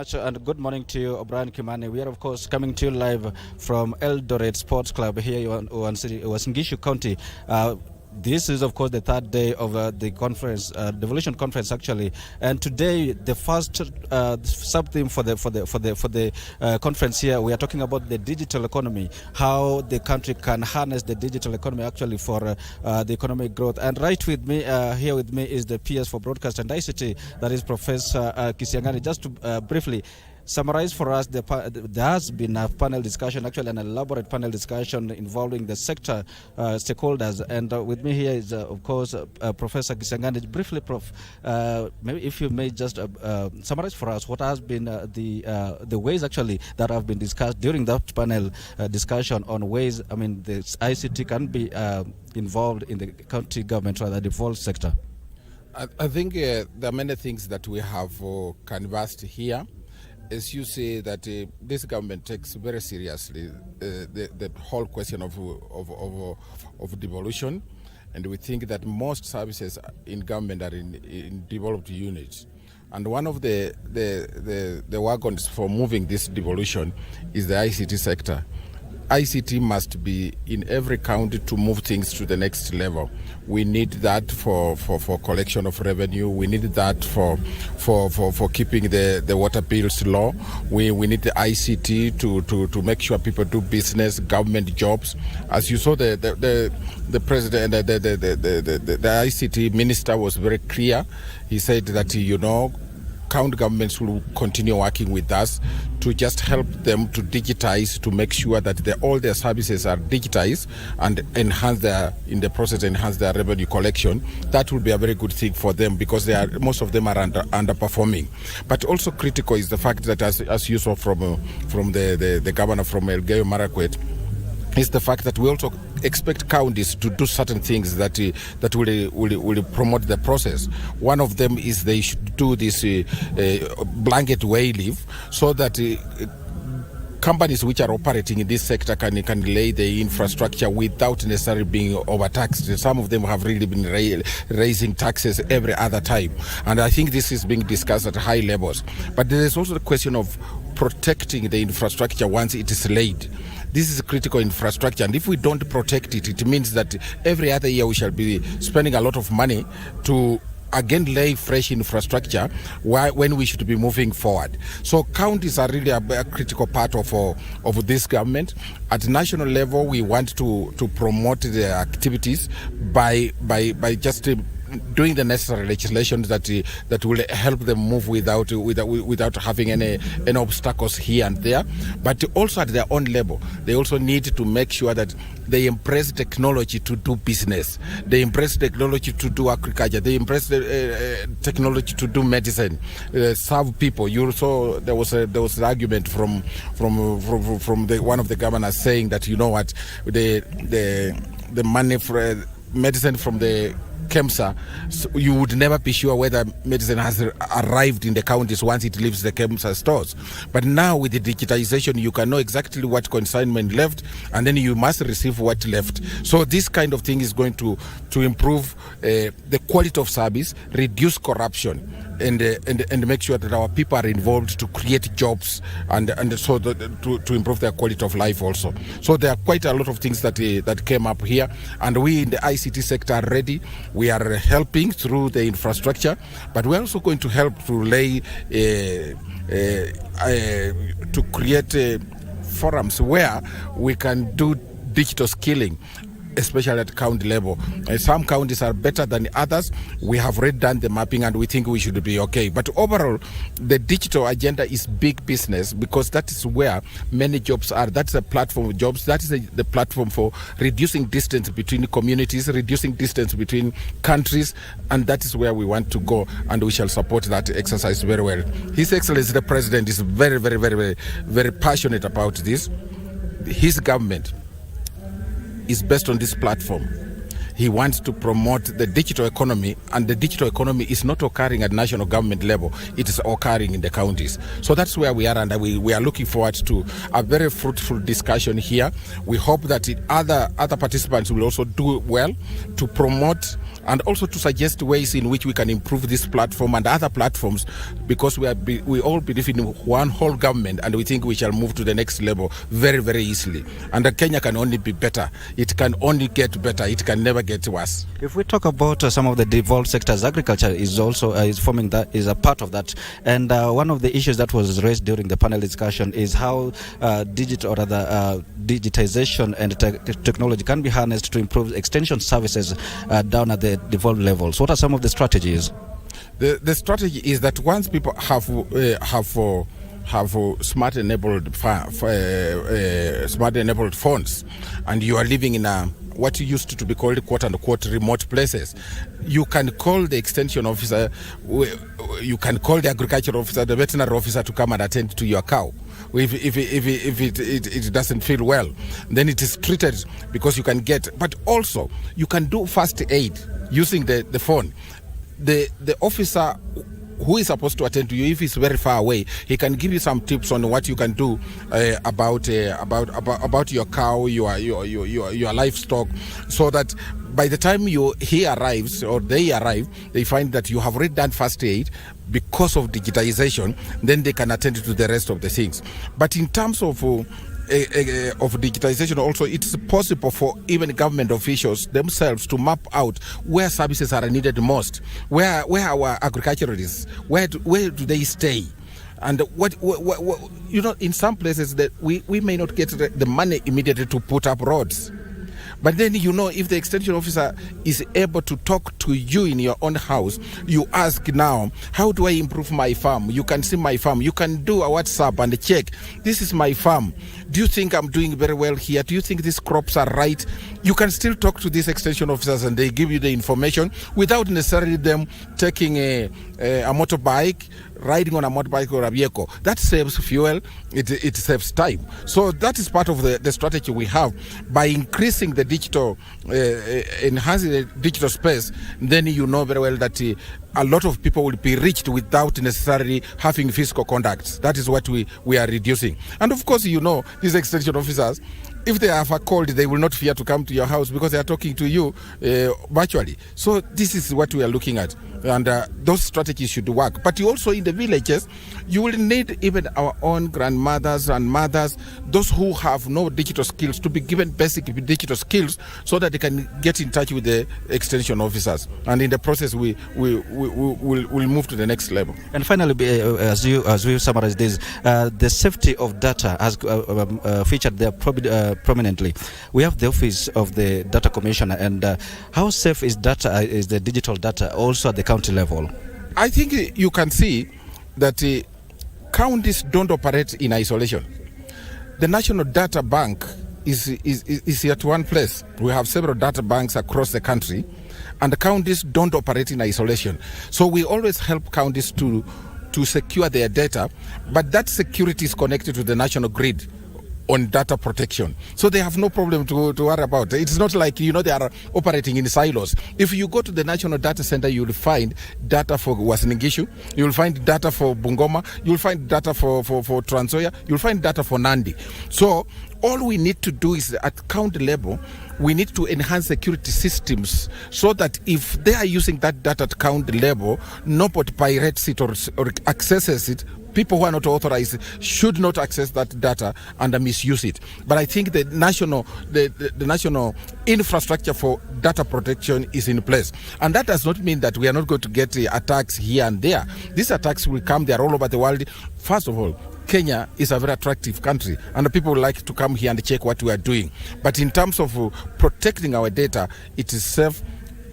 And good morning to you, O'Brien Kimani. We are, of course, coming to you live from Eldoret Sports Club here in Uasin County. This is, of course, the third day of the conference, Devolution conference, actually. And today, the first sub-theme for the conference here, we are talking about the digital economy, how the country can harness the digital economy actually for the economic growth. And right with me, here with me, is the PS for Broadcast and ICT, that is Professor Kisiangani. Just to briefly summarize for us, there has been a panel discussion, actually an elaborate panel discussion involving the sector stakeholders. And with me here is, of course, Professor Kisiangani. Briefly, Prof, maybe if you may just summarize for us what has been the ways actually that have been discussed during that panel discussion on ways, the ICT can be involved in the county government, rather the default sector. I think there are many things that we have canvassed here. As you say, that this government takes very seriously the whole question of devolution, and we think that most services in government are in devolved units. And one of the wagons for moving this devolution is the ICT sector. ICT must be in every county to move things to the next level. We need that for collection of revenue. We need that for keeping the water bills low. We need the ICT to make sure people do business, government jobs. As you saw, the president, the ICT minister was very clear. He said that county governments will continue working with us to just help them to digitize, to make sure that all their services are digitized and enhance their revenue collection. That will be a very good thing for them, because most of them are underperforming. But also critical is the fact that, as you saw from the governor from Elgeyo Marakwet, is the fact that we also expect counties to do certain things that will promote the process. One of them is they should do this blanket way leave, so that companies which are operating in this sector can lay the infrastructure without necessarily being overtaxed. Some of them have really been raising taxes every other time, and I think this is being discussed at high levels. But there is also the question of protecting the infrastructure once it is laid. This is critical infrastructure, and if we don't protect it, it means that every other year we shall be spending a lot of money to again lay fresh infrastructure when we should be moving forward. So counties are really a critical part of this government. At national level, we want to promote the activities by just doing the necessary legislation that will help them move without having any obstacles here and there. But also at their own level, they also need to make sure that they embrace technology to do business. They embrace technology to do agriculture. They embrace technology to do medicine, serve people. You saw there was an argument from one of the governors saying that the money for medicine from the KEMSA, so you would never be sure whether medicine has arrived in the counties once it leaves the KEMSA stores. But now with the digitization, you can know exactly what consignment left, and then you must receive what left. So this kind of thing is going to improve the quality of service, reduce corruption, and make sure that our people are involved to create jobs and so to improve their quality of life also. So there are quite a lot of things that came up here, and we in the ICT sector are ready. We are helping through the infrastructure, but we're also going to help to to create forums where we can do digital skilling, especially at county level. Some counties are better than others. We have already done the mapping, and we think we should be okay. But overall, the digital agenda is big business, because that is where many jobs are. That's a platform of jobs. That is the platform for reducing distance between communities, reducing distance between countries, and that is where we want to go, and we shall support that exercise very well. His Excellency the President is very, very, very, very, very passionate about this. His government is based on this platform. He wants to promote the digital economy, and the digital economy is not occurring at national government level, it is occurring in the counties. So that's where we are, and we are looking forward to a very fruitful discussion here. We hope that other participants will also do well to promote and also to suggest ways in which we can improve this platform and other platforms, because we all believe in one whole government, and we think we shall move to the next level very, very easily. And Kenya can only be better. It can only get better. It can never get worse. If we talk about some of the devolved sectors, agriculture is also is a part of that. And one of the issues that was raised during the panel discussion is how digitization and technology can be harnessed to improve extension services down at the devolved levels. What are some of the strategies? The strategy is that once people have smart enabled phones, and you are living in what used to be called quote unquote remote places, you can call the extension officer, you can call the agricultural officer, the veterinary officer to come and attend to your cow. If it doesn't feel well, then it is treated, because you can get, but also you can do first aid using the phone. The officer who is supposed to attend to you, if he's very far away, he can give you some tips on what you can do about your cow, your livestock, so that by the time he arrives or they arrive, they find that you have already done first aid. Because of digitization, then they can attend to the rest of the things. But in terms of digitization also, it's possible for even government officials themselves to map out where services are needed most, where our agriculturalists, where do they stay, and what in some places that we may not get the money immediately to put up roads. But then, if the extension officer is able to talk to you in your own house, you ask now, how do I improve my farm? You can see my farm. You can do a WhatsApp and check, this is my farm. Do you think I'm doing very well here? Do you think these crops are right? You can still talk to these extension officers, and they give you the information without necessarily them taking a motorbike, riding on a motorbike or a vehicle. That saves fuel, it saves time. So that is part of the strategy we have. By increasing the digital, enhancing the digital space, then you know very well that a lot of people will be reached without necessarily having physical contacts. That is what we are reducing. And of course, these extension officers, if they have a cold, they will not fear to come to your house because they are talking to you virtually. So this is what we are looking at. And those strategies should work. But also in the villages, you will need even our own grandmothers and mothers, those who have no digital skills, to be given basic digital skills so that they can get in touch with the extension officers. And in the process, we'll move to the next level. And finally, as we summarize this, the safety of data has featured there prominently. We have the Office of the Data Commissioner, and how safe is the digital data also at the county level? I think you can see that counties don't operate in isolation. The National Data Bank is at one place. We have several data banks across the country, and the counties don't operate in isolation. So we always help counties to secure their data, but that security is connected to the national grid on data protection. So they have no problem to worry about. It's not like, they are operating in silos. If you go to the National Data Center, you will find data for Uasin Gishu, you will find data for Bungoma, you will find data for Trans Nzoia, you will find data for Nandi. So all we need to do is at county level, we need to enhance security systems so that if they are using that data at county level, nobody pirates it or accesses it. People who are not authorized should not access that data and misuse it. But I think the national infrastructure for data protection is in place. And that does not mean that we are not going to get attacks here and there. These attacks will come. They are all over the world. First of all, Kenya is a very attractive country, and people like to come here and check what we are doing. But in terms of protecting our data, it is safe,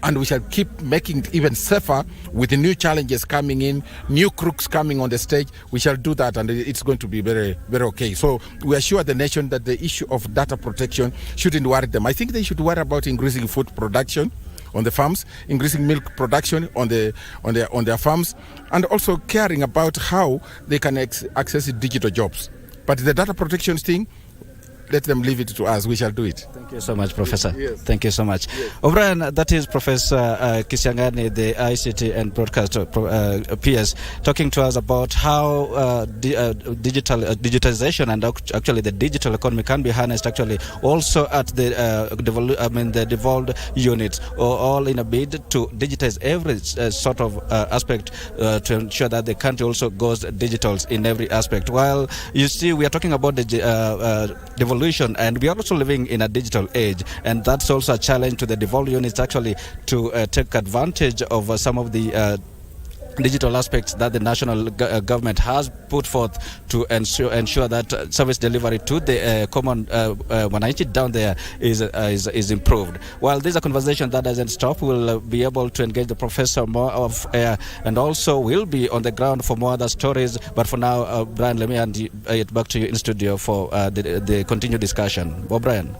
and we shall keep making it even safer with the new challenges coming in, new crooks coming on the stage. We shall do that, and it's going to be very, very okay. So we assure the nation that the issue of data protection shouldn't worry them. I think they should worry about increasing food production on the farms, increasing milk production on their farms, and also caring about how they can access digital jobs. But the data protection thing, let them leave it to us. We shall do it. Thank you so much, Professor. Yes. Thank you so much. Yes. O'Brien, that is Professor Kisiangani, the ICT and Broadcast PS, talking to us about how digitization and actually the digital economy can be harnessed actually also at the the devolved units, all in a bid to digitize every sort of aspect to ensure that the country also goes digital in every aspect. While you see, we are talking about the devolution, and we are also living in a digital age, and that's also a challenge to the devolved units actually to take advantage of some of the digital aspects that the national government has put forth to ensure that service delivery to the common wananchi down there is improved. While this is a conversation that doesn't stop, we'll be able to engage the professor more of air, and also we'll be on the ground for more other stories. But for now, Brian, let me hand it back to you in studio for the continued discussion. Brian.